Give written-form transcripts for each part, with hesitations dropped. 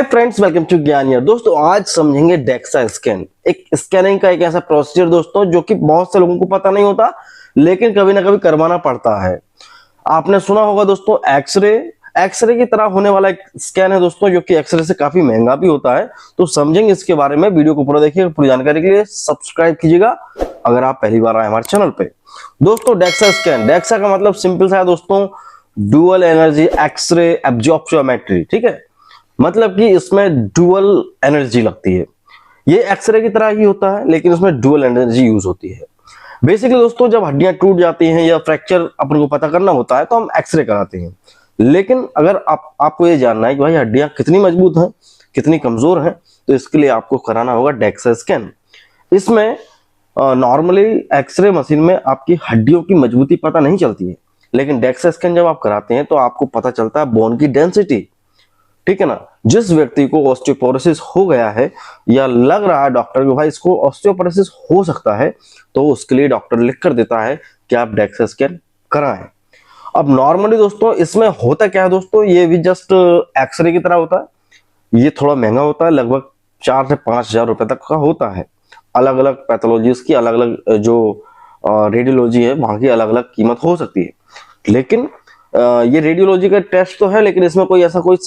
Friends, welcome to ज्ञान यार। दोस्तों आज समझेंगे डेक्सा स्कैन। एक स्कैनिंग का एक ऐसा प्रोसीजर दोस्तों जो कि बहुत से लोगों को पता नहीं होता, लेकिन कभी ना कभी करवाना पड़ता है। आपने सुना होगा दोस्तों एक्सरे। एक्सरे की तरह होने वाला एक स्कैन है दोस्तों, जो कि एक्सरे से काफी महंगा भी होता है। तो समझेंगे इसके बारे में। वीडियो को पूरा देखिएगा। पूरी जानकारी के लिए सब्सक्राइब कीजिएगा अगर आप पहली बार आए हमारे चैनल पे। दोस्तों डेक्सा स्कैन, डेक्सा का मतलब सिंपल सा है दोस्तों, डुअल एनर्जी एक्सरे एब्जॉर्प्शोमेट्री। ठीक है, मतलब कि इसमें डुअल एनर्जी लगती है। ये एक्सरे की तरह ही होता है, लेकिन इसमें डुअल एनर्जी यूज होती है। बेसिकली दोस्तों जब हड्डियां टूट जाती हैं या फ्रैक्चर अपन को पता करना होता है तो हम एक्सरे कराते हैं। लेकिन अगर आपको ये जानना है कि भाई हड्डियां कितनी मजबूत हैं, कितनी कमजोर हैं, तो इसके लिए आपको कराना होगा डेक्सा स्कैन। इसमें नॉर्मली एक्सरे मशीन में आपकी हड्डियों की मजबूती पता नहीं चलती है, लेकिन डेक्सा स्कैन जब आप कराते हैं तो आपको पता चलता है बोन की डेंसिटी। ठीक है ना। जिस व्यक्ति को ऑस्टियोपोरोसिस हो गया है या लग रहा है डॉक्टर को भाई इसको ऑस्टियोपोरोसिस हो सकता है, तो उसके लिए डॉक्टर लिख कर देता है कि आप डेक्सा स्कैन कराएं। अब नॉर्मली दोस्तों इसमें होता क्या है दोस्तों, ये भी जस्ट एक्सरे की तरह होता है। ये थोड़ा महंगा होता है, लगभग 4 से 5 हजार रुपए तक का होता है। अलग अलग पैथोलॉजीज की अलग अलग जो रेडियोलॉजी है वहां की अलग अलग कीमत हो सकती है। लेकिन ये रेडियोलॉजी का टेस्ट तो है, लेकिन इसमें कोई ऐसा कोई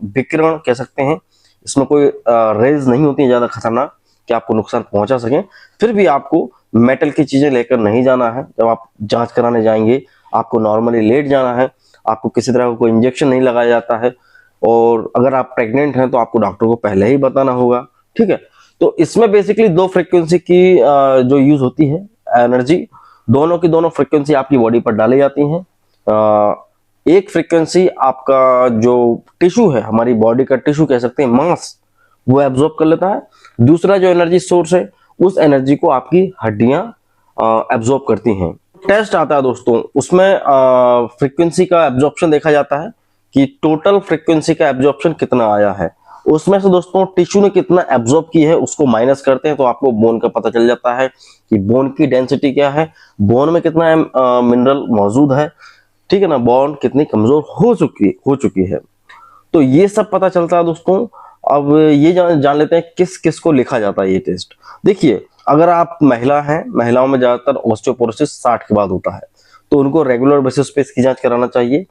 विकिरण कह सकते हैं, इसमें कोई रेज नहीं होती है ज्यादा खतरनाक कि आपको नुकसान पहुंचा सके। फिर भी आपको मेटल की चीजें लेकर नहीं जाना है। जब आप जांच कराने जाएंगे आपको नॉर्मली लेट जाना है। आपको किसी तरह का कोई इंजेक्शन नहीं लगाया जाता है। और अगर आप प्रेग्नेंट हैं तो आपको डॉक्टर को पहले ही बताना होगा। ठीक है, तो इसमें बेसिकली 2 फ्रीक्वेंसी की जो यूज होती है एनर्जी, दोनों की दोनों फ्रीक्वेंसी आपकी बॉडी पर डाली जाती हैं। एक फ्रीक्वेंसी आपका जो टिश्यू है, हमारी बॉडी का टिश्यू कह सकते हैं, मांस, वो एब्जॉर्ब कर लेता है। दूसरा जो एनर्जी सोर्स है, उस एनर्जी को आपकी हड्डियां एब्जॉर्ब करती हैं। टेस्ट आता है दोस्तों, उसमें फ्रीक्वेंसी का एब्जॉर्प्शन देखा जाता है कि टोटल फ्रीक्वेंसी का एब्जॉर्प्शन कितना आया है। उसमें से दोस्तों टिश्यू ने कितना एब्जॉर्ब की है उसको माइनस करते हैं, तो आपको बोन का पता चल जाता है कि बोन की डेंसिटी क्या है, बोन में कितना मिनरल मौजूद है। ठीक है ना, बॉन्ड कितनी कमजोर हो चुकी है। तो ये सब पता चलता है दोस्तों। अब ये जान लेते हैं किस किस को लिखा जाता है ये टेस्ट। देखिए, अगर आप महिला हैं, महिलाओं में ज्यादातर ऑस्टियोपोरोसिस 60 के बाद होता है, तो उनको रेगुलर बेसिस पे इसकी जांच कराना चाहिए।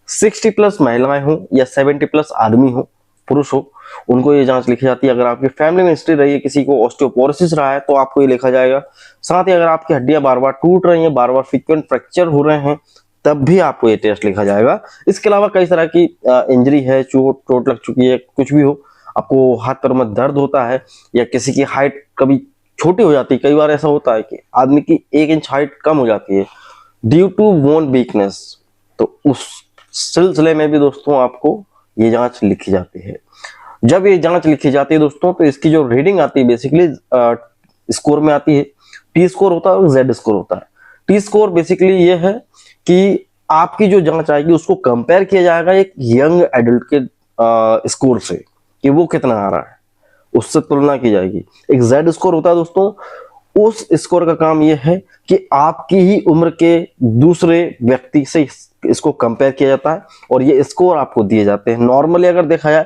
60 प्लस महिलाएं हो या 70 प्लस आदमी हो, पुरुष हो, उनको ये जांच लिखी जाती है। अगर आपकी फैमिली में हिस्ट्री रही है किसी को ऑस्टियोपोरोसिस रहा है तो आपको ये लिखा जाएगा। साथ ही अगर आपकी हड्डियां बार बार टूट रही हैं, बार बार फ्रीक्वेंट फ्रैक्चर हो रहे हैं, तब भी आपको ये टेस्ट लिखा जाएगा। इसके अलावा कई तरह की इंजरी है, चोट लग चुकी है, कुछ भी हो, आपको हाथ पैर में दर्द होता है, या किसी की हाइट कभी छोटी हो जाती है। कई बार ऐसा होता है कि आदमी की 1 इंच हाइट कम हो जाती है ड्यू टू बोन वीकनेस, तो उस सिलसिले में भी दोस्तों आपको ये जांच लिखी जाती है। जब ये जांच लिखी जाती है दोस्तों, तो इसकी जो रीडिंग आती है बेसिकली स्कोर में आती है। टी स्कोर होता है और जेड स्कोर होता है। टी स्कोर बेसिकली ये है कि आपकी जो जांच आएगी उसको कंपेयर किया जाएगा एक यंग एडल्ट के स्कोर से कि वो कितना आ रहा है, उससे तुलना की जाएगी। एक जेड स्कोर होता है दोस्तों, उस स्कोर का काम यह है कि आपकी ही उम्र के दूसरे व्यक्ति से इसको कंपेयर किया जाता है और ये स्कोर आपको दिए जाते हैं। नॉर्मली अगर देखा जाए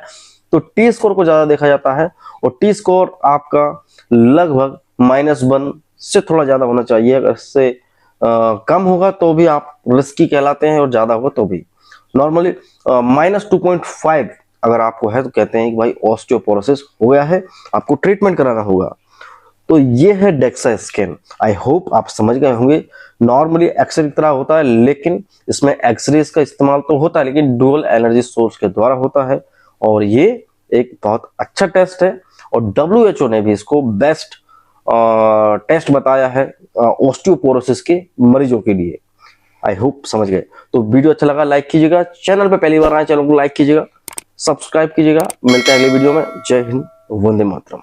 तो टी स्कोर को ज्यादा देखा जाता है, और टी स्कोर आपका लगभग -1 से थोड़ा ज्यादा होना चाहिए। अगर इससे कम होगा तो भी आप रिस्की कहलाते हैं, और ज्यादा होगा तो भी। नॉर्मली -2.5 अगर आपको है तो कहते हैं कि भाई ऑस्टियोपोरोसिस हो गया है, आपको ट्रीटमेंट कराना होगा। तो ये है डेक्सा स्कैन। आई होप आप समझ गए होंगे। नॉर्मली एक्सरे की तरह होता है, लेकिन इसमें एक्सरेज का इस्तेमाल तो होता है, लेकिन डुअल एनर्जी सोर्स के द्वारा होता है। और ये एक बहुत अच्छा टेस्ट है, और WHO ने भी इसको बेस्ट टेस्ट बताया है ऑस्टियोपोरोसिस के मरीजों के लिए। आई होप समझ गए। तो वीडियो अच्छा लगा लाइक कीजिएगा, चैनल पे पहली बार आए चैनल को लाइक कीजिएगा, सब्सक्राइब कीजिएगा। मिलते हैं अगले वीडियो में। जय हिंद, वंदे मातरम।